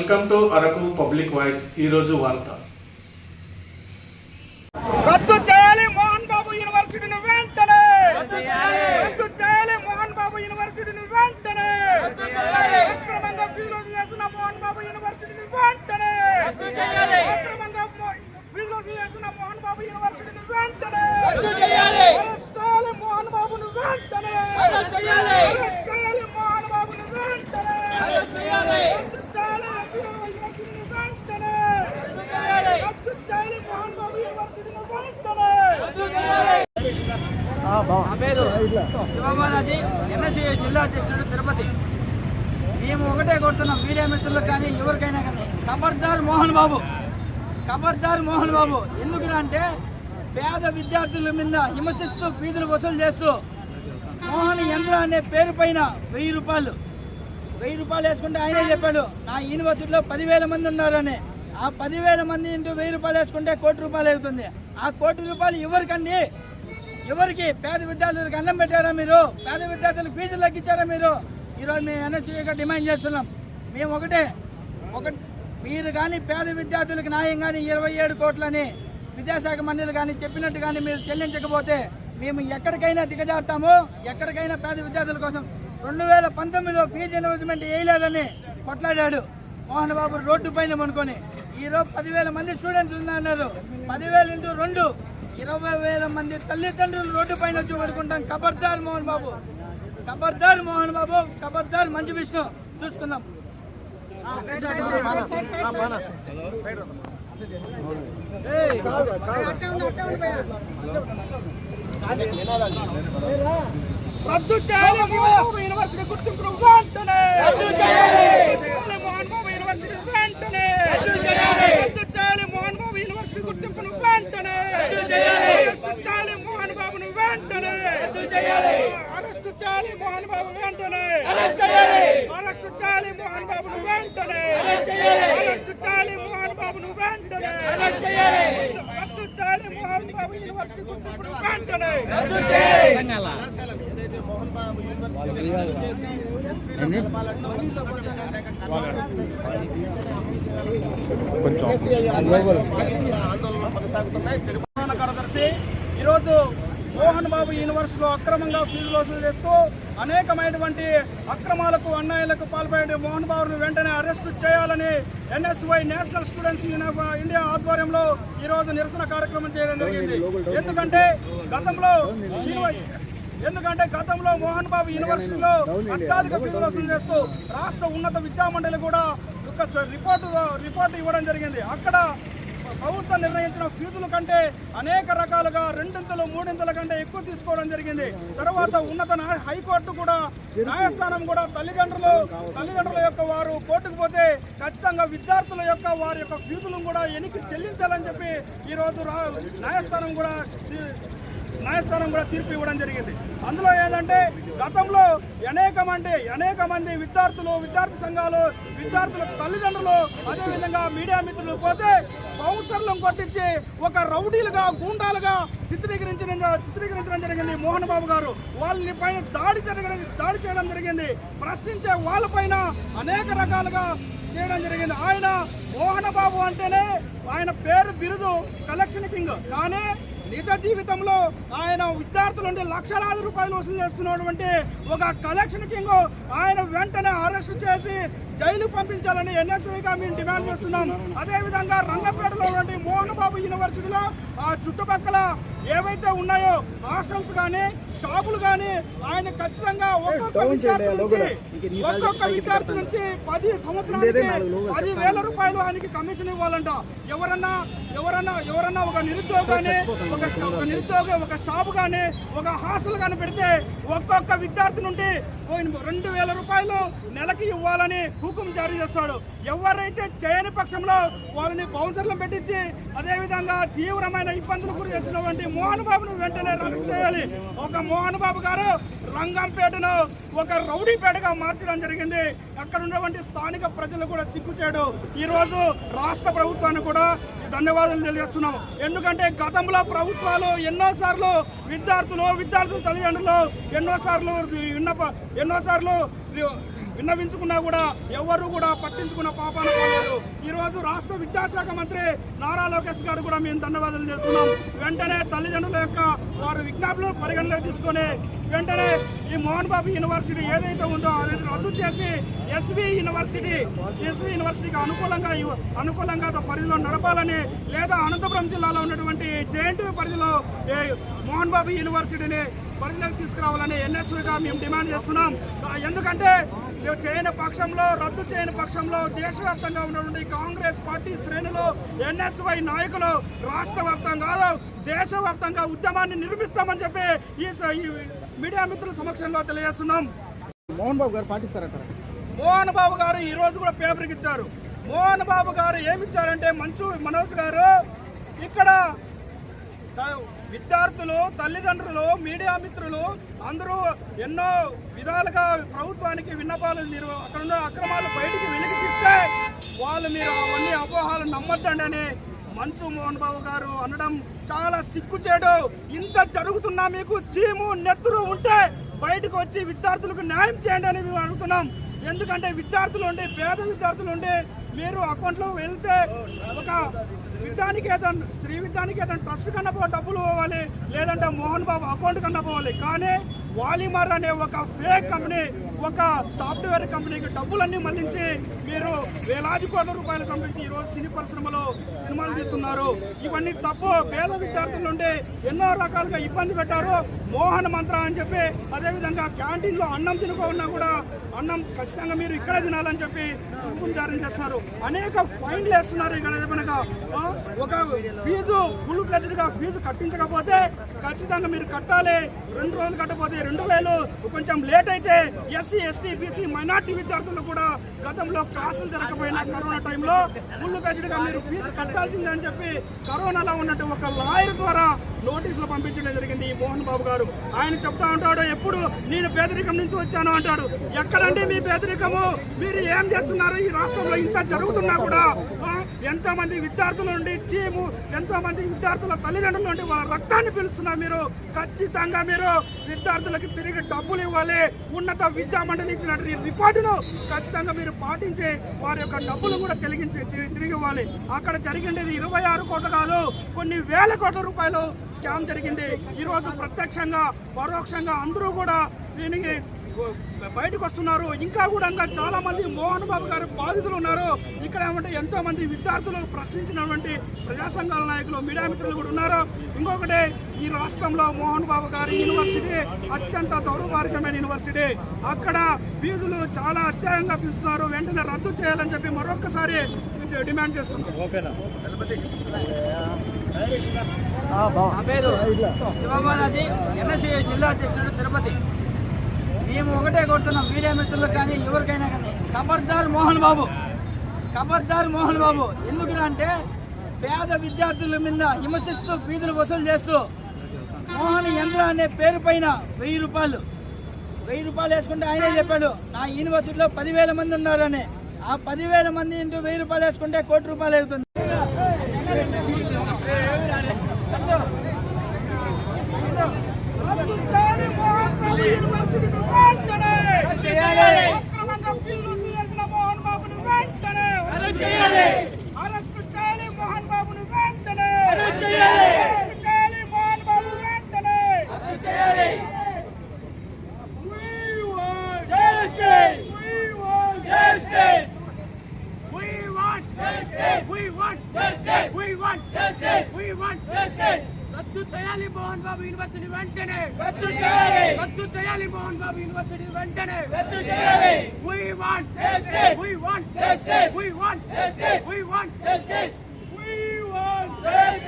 Welcome to Araku public voice. ఈరోజు వార్త. రద్దు చేయాలి మోహన్ బాబు యూనివర్సిటీని వెంటనే. రద్దు చేయాలి మోహన్ బాబు యూనివర్సిటీని వెంటనే. అక్రమంగా ఫీజులు చేసిన మోహన్ బాబు యూనివర్సిటీని వెంటనే. అక్రమంగా ఫీజులు చేసిన మోహన్ బాబు యూనివర్సిటీని వెంటనే. అరెస్ట్ చేయాలి మోహన్ బాబుని వెంటనే. అరెస్ట్ చేయాలి మోహన్ బాబుని వెంటనే. అరెస్ట్ చేయాలి యూనివర్సిటీని వెంటనే. రద్దు చేయాలి మోహన్ బాబు యూనివర్సిటీని వెంటనే. నా పేరు శివబాలాజీ, ఎన్ఎస్యూ జిల్లా అధ్యక్షుడు తిరుపతి. మేము ఒకటే కొడుతున్నాం మీడియా మిత్రులకు కానీ ఎవరికైనా కానీ, ఖబర్దార్ మోహన్ బాబు, ఖబర్దార్ మోహన్ బాబు. ఎందుకంటే పేద విద్యార్థుల మీద హింసిస్తూ ఫీజులు వసూలు చేస్తూ మోహన్ యంత్ర అనే పేరు పైన 1000 రూపాయలు వేసుకుంటే ఆయనే చెప్పాడు నా యూనివర్సిటీలో 10,000 మంది ఉన్నారని. ఆ 10,000 మంది ఇంటూ 1000 రూపాయలు వేసుకుంటే 1 కోటి రూపాయలు అవుతుంది. ఆ 1 కోటి రూపాయలు ఎవరికండి? ఎవరికి? పేద విద్యార్థులకు అన్నం పెట్టారా మీరు? పేద విద్యార్థులకు ఫీజులు తగ్గించారా మీరు? ఈరోజు మేము ఎన్ఎస్యూగా డిమాండ్ చేస్తున్నాం. మేము ఒకటి మీరు కానీ పేద విద్యార్థులకు న్యాయం కానీ 27 కోట్లని విద్యాశాఖ మండలి కానీ చెప్పినట్టు కానీ మీరు చెల్లించకపోతే మేము ఎక్కడికైనా దిగజారుతాము. ఎక్కడికైనా పేద విద్యార్థుల కోసం 2019లో fee investment వేయలేదని కొట్లాడాడు Mohan Babu road పైన అనుకొని. ఈరోజు 10,000 మంది స్టూడెంట్స్ ఉన్నారు. 10,000 ఇంటూ 2 20,000 మంది తల్లిదండ్రులు రోడ్డు పైన వచ్చి పడుకుంటాం. ఖబర్దార్ మోహన్ బాబు, ఖబర్దార్ మోహన్ బాబు, ఖబర్దార్ మంచు విష్ణు. చూసుకుందాం. రద్దు చేయాలి మోహన్ బాబు యూనివర్సిటీ గుర్తింపును వెంటనే. రద్దు చేయాలి మోహన్ బాబు యూనివర్సిటీ వెంటనే. రద్దు చేయాలి మోహన్ బాబు యూనివర్సిటీ గుర్తింపును వెంటనే. రద్దు చేయాలి మోహన్ బాబును వెంటనే. అరెస్ట్ చేయాలి మోహన్ బాబు వెంటనే. అరెస్ట్ చేయాలి మోహన్ బాబును వెంటనే. అరెస్ట్ చేయాలి మోహన్ బాబును వెంటనే. రద్దు చేయాలి మోహన్ బాబు యూనివర్సిటీ గుర్తింపును వెంటనే. రద్దు చేయాలి మోహన్ బాబు యూనివర్సిటీ ఆందోళన కొనసాగుతున్నాయి. తెలంగాణ కార్యదర్శి ఈరోజు మోహన్ బాబు యూనివర్సిటీలో అక్రమంగా ఫీజులు వసూలు చేస్తూ అనేకమైనటువంటి అక్రమాలకు అన్యాయాలకు పాల్పడే మోహన్ బాబును వెంటనే అరెస్టు చేయాలని ఎన్ఎస్వై నేషనల్ స్టూడెంట్స్ ఇండియా ఆధ్వర్యంలో ఈరోజు నిరసన కార్యక్రమం చేయడం జరిగింది. ఎందుకంటే గతంలో మోహన్ బాబు యూనివర్సిటీలో అత్యధిక ఫీజులు వసూలు చేస్తూ రాష్ట్ర ఉన్నత విద్యా మండలి కూడా ఒక రిపోర్టు ఇవ్వడం జరిగింది. అక్కడ ప్రభుత్వం నిర్ణయించిన ఫీజుల కంటే అనేక రకాలుగా 2 3 కంటే ఎక్కువ తీసుకోవడం జరిగింది. తర్వాత ఉన్నత హైకోర్టు కూడా న్యాయస్థానం కూడా తల్లిదండ్రుల యొక్క వారు కోర్టుకు పోతే ఖచ్చితంగా విద్యార్థుల యొక్క వారి యొక్క ఫీజులను కూడా వెనక్కి చెల్లించాలని చెప్పి ఈరోజు న్యాయస్థానం కూడా తీర్పు ఇవ్వడం జరిగింది. అందులో ఏంటంటే గతంలో అనేక మంది విద్యార్థి సంఘాలు, విద్యార్థుల తల్లిదండ్రులు, అదేవిధంగా మీడియా మిత్రులు పోతే బౌన్సర్లను కొట్టించి ఒక రౌడీలుగా, గూండాలుగా చిత్రీకరించడం జరిగింది. మోహన్ బాబు గారు వాళ్ళని పైన దాడి చేయడం జరిగింది. ప్రశ్నించే వాళ్ళపైన అనేక రకాలుగా చేయడం జరిగింది. ఆయన మోహన్ బాబు అంటేనే ఆయన పేరు బిరుదు కలెక్షన్ కింగ్. కానీ నిజ జీవితంలో ఆయన విద్యార్థుల నుండి లక్షలాది రూపాయలు వసూలు చేస్తున్నటువంటి ఒక కలెక్షన్ కింగ్. ఆయన వెంటనే అరెస్ట్ చేసి జైలు పంపించాలని ఎన్ఎస్ఐగా మేము డిమాండ్ చేస్తున్నాం. అదేవిధంగా రంగంపేటలో ఉన్నటువంటి మోహన్ బాబు యూనివర్సిటీలో ఆ చుట్టుపక్కల ఏవైతే ఉన్నాయో హాస్టల్స్ కానీ, షాపులు కానీ ఆయన ఖచ్చితంగా ఒక్కొక్క విద్యార్థి నుంచి 10 సంవత్సరాలకి 10,000 రూపాయలు ఆయనకి కమిషన్ ఇవ్వాలంట. ఎవరన్నా ఒక నిరుద్యోగాన్ని, ఒక షాపు కానీ, ఒక హాస్టల్ కానీ పెడితే ఒక్కొక్క విద్యార్థి నుండి 2,000 రూపాయలు నెలకి ఇవ్వాలని హుకుం జారీ చేస్తాడు. ఎవరైతే చేయని పక్షంలో వాళ్ళని బౌన్సర్లను పెట్టించి అదేవిధంగా తీవ్రమైన ఇబ్బందులు గురి చేసినటువంటి మోహన్ బాబును వెంటనే అరెస్ట్ చేయాలి. ఒక మోహన్ బాబు గారు రంగంపేటను ఒక రౌడీపేటగా మార్చడం జరిగింది. అక్కడ ఉన్నటువంటి స్థానిక ప్రజలు కూడా చిక్కుచాడు. ఈరోజు రాష్ట్ర ప్రభుత్వాన్ని కూడా ధన్యవాదాలు తెలియజేస్తున్నాం. ఎందుకంటే గతంలో ప్రభుత్వాలు ఎన్నోసార్లు విద్యార్థుల తల్లిదండ్రులు ఎన్నోసార్లు విన్నవించుకున్నా కూడా ఎవరు కూడా పట్టించుకున్న పాపాన పోలేదు. ఈ రోజు రాష్ట్ర విద్యాశాఖ మంత్రి నారా లోకేష్ గారు కూడా మేము ధన్యవాదాలు చేస్తున్నాం. వెంటనే తల్లిదండ్రుల యొక్క వారి విజ్ఞాపనలు పరిగణలోకి తీసుకొని వెంటనే ఈ మోహన్ బాబు యూనివర్సిటీ ఏదైతే ఉందో అది రద్దు చేసి ఎస్వి యూనివర్సిటీకి అనుకూలంగా పరిధిలో నడపాలని, లేదా అనంతపురం జిల్లాలో ఉన్నటువంటి జేఎన్టీయూ పరిధిలో మోహన్ బాబు యూనివర్సిటీని పరిధిలోకి తీసుకురావాలని ఎన్ఎస్విగా మేము డిమాండ్ చేస్తున్నాం. ఎందుకంటే రద్దు చేయని పక్షంలో దేశవ్యాప్తంగా ఉన్నటువంటి కాంగ్రెస్ పార్టీ శ్రేణులు ఎన్ఎస్వై నాయకులు రాష్ట్ర వ్యాప్తంగా దేశవ్యాప్తంగా ఉద్యమాన్ని నిర్మిస్తామని చెప్పి ఈ మీడియా మిత్రుల సమక్షంలో తెలియజేస్తున్నాం. మోహన్ బాబు గారు పాటిస్తారట. మోహన్ బాబు గారు ఈ రోజు కూడా పేపర్కి ఇచ్చారు. మోహన్ బాబు గారు ఏమిచ్చారంటే మనోజ్ గారు ఇక్కడ విద్యార్థులు, తల్లిదండ్రులు, మీడియా మిత్రులు అందరూ ఎన్నో విధాలుగా ప్రభుత్వానికి విన్నపాలు అక్కడ ఉన్న అక్రమాలు బయటికి వెలికి తీస్తే మీరు అవన్నీ అపోహాలు నమ్మొద్దండి అని మోహన్ బాబు గారు అనడం చాలా సిగ్గుచేటు. ఇంత జరుగుతున్నా మీకు చీము నెత్తురు ఉంటే బయటకు వచ్చి విద్యార్థులకు న్యాయం చేయండి అని మేము అడుగుతున్నాం. ఎందుకంటే విద్యార్థులు ఉండి, పేద విద్యార్థులు ఉండి మీరు అకౌంట్లో వెళ్తే ఒక శ్రీ విద్యానికేతన్ ట్రస్ట్ కన్నా డబ్బులు పోవాలి, లేదంటే మోహన్ బాబు అకౌంట్ కన్నా పోవాలి. కానీ వాలిమార్ అనే ఒక ఫేక్ కంపెనీ, ఒక సాఫ్ట్వేర్ కంపెనీకి డబ్బులన్నీ మళ్లించి మీరు వేలాది కోట్ల రూపాయలు సంబంధించి ఈరోజు సినీ పరిశ్రమలో సినిమాలు తీస్తున్నారు. ఇవన్నీ తప్పు. పేద విద్యార్థుల నుండి ఎన్నో రకాలుగా ఇబ్బంది పెట్టారు. మోహన్ మంత్ర అని చెప్పి, అదేవిధంగా క్యాంటీన్లో అన్నం తినుకోన్నా కూడా అన్నం ఖచ్చితంగా మీరు ఇక్కడ తినాలని చెప్పి జారీ చేస్తున్నారు. అనేక ఫైన్లు వేస్తున్నారు. ఇక్కడ ఏమనగా ఒక ఫీజు ఫుల్ ఫ్లెడ్జ్డ్గా ఫీజు కట్టించకపోతే ఖచ్చితంగా మీరు కట్టాలి. 2 రోజులు కట్టకపోతే 2000, కొంచెం లేట్ అయితే ఎస్సీ, ఎస్టీ, బీసీ, మైనార్టీ విద్యార్థులు కూడా గతంలో క్లాసులు జరగకపోయినా కరోనా టైంలో ఫుల్ ఫ్లెడ్జ్డ్గా మీరు ఫీజు కట్టాల్సిందే అని చెప్పి కరోనాలో ఉన్నట్టు ఒక లాయర్ ద్వారా నోటీసులు పంపించడం జరిగింది ఈ మోహన్ బాబు గారు. ఆయన చెప్తా ఉంటాడు, ఎప్పుడు నేను పేదరికం నుంచి వచ్చాను అంటాడు. ఎక్కడండి మీ పేదరికము? మీరు ఏం చేస్తున్నారు? ఈ రాష్ట్రంలో ఇంత జరుగుతున్నా కూడా ఎంతో మంది విద్యార్థుల నుండి చీము, ఎంతో మంది విద్యార్థుల తల్లిదండ్రుల నుండి వాళ్ళ రక్తాన్ని పిలుస్తున్నారు. మీరు ఖచ్చితంగా మీరు విద్యార్థులకు తిరిగి డబ్బులు ఇవ్వాలి. ఉన్నత విద్యా మండలి ఇచ్చిన రిపోర్టును ఖచ్చితంగా మీరు పాటించి వారి యొక్క డబ్బులు కూడా తిరిగి ఇవ్వాలి. అక్కడ జరిగింది 26 కోట్లు కాదు, కొన్ని వేల కోట్ల రూపాయలు స్కామ్ జరిగింది. ఈరోజు ప్రత్యక్షంగా పరోక్షంగా అందరూ కూడా దీనికి బయటకు వస్తున్నారు. ఇంకా కూడా చాలా మంది మోహన్ బాబు గారు బాధితులు ఉన్నారు. ఇక్కడ ఏమంటే ఎంతో మంది విద్యార్థులు ప్రశ్నించినటువంటి ప్రజా సంఘాల నాయకులు, మీడియా మిత్రులు కూడా ఉన్నారు. ఇంకొకటి, ఈ రాష్ట్రంలో మోహన్ బాబు గారి యూనివర్సిటీ అత్యంత దౌర్భాగ్యమైన యూనివర్సిటీ. అక్కడ ఫీజులు చాలా అత్యాయంగా పిలుస్తున్నారు. వెంటనే రద్దు చేయాలని చెప్పి మరొకసారి డిమాండ్ చేస్తున్నారు. నా పేరు శివబాలాజీ, ఎన్ఎస్సీ జిల్లా అధ్యక్షుడు తిరుపతి. మేము ఒకటే కొడుతున్నాం మీడియా మిత్రులకు కానీ ఎవరికైనా కానీ, ఖబర్దార్ మోహన్ బాబు. ఎందుకంటే పేద విద్యార్థుల మీద హింసిస్తూ ఫీజులు వసూలు చేస్తూ మోహన్ యంత్ర అనే పేరు పైన 1000 రూపాయలు వేసుకుంటే ఆయనే చెప్పాడు నా యూనివర్సిటీలో 10,000 మంది ఉన్నారని. ఆ 10,000 మంది ఇంటూ 1000 రూపాయలు వేసుకుంటే 1 కోటి రూపాయలు అవుతుంది. రద్దు చేయాలి మోహన్ బాబు యూనివర్సిటీ వెంటనే. రద్దు చేయాలి మోహన్ బాబు యూనివర్సిటీ వెంటనే. రద్దు చేయాలి. We want justice. We want justice. We want justice. We want justice. We want justice.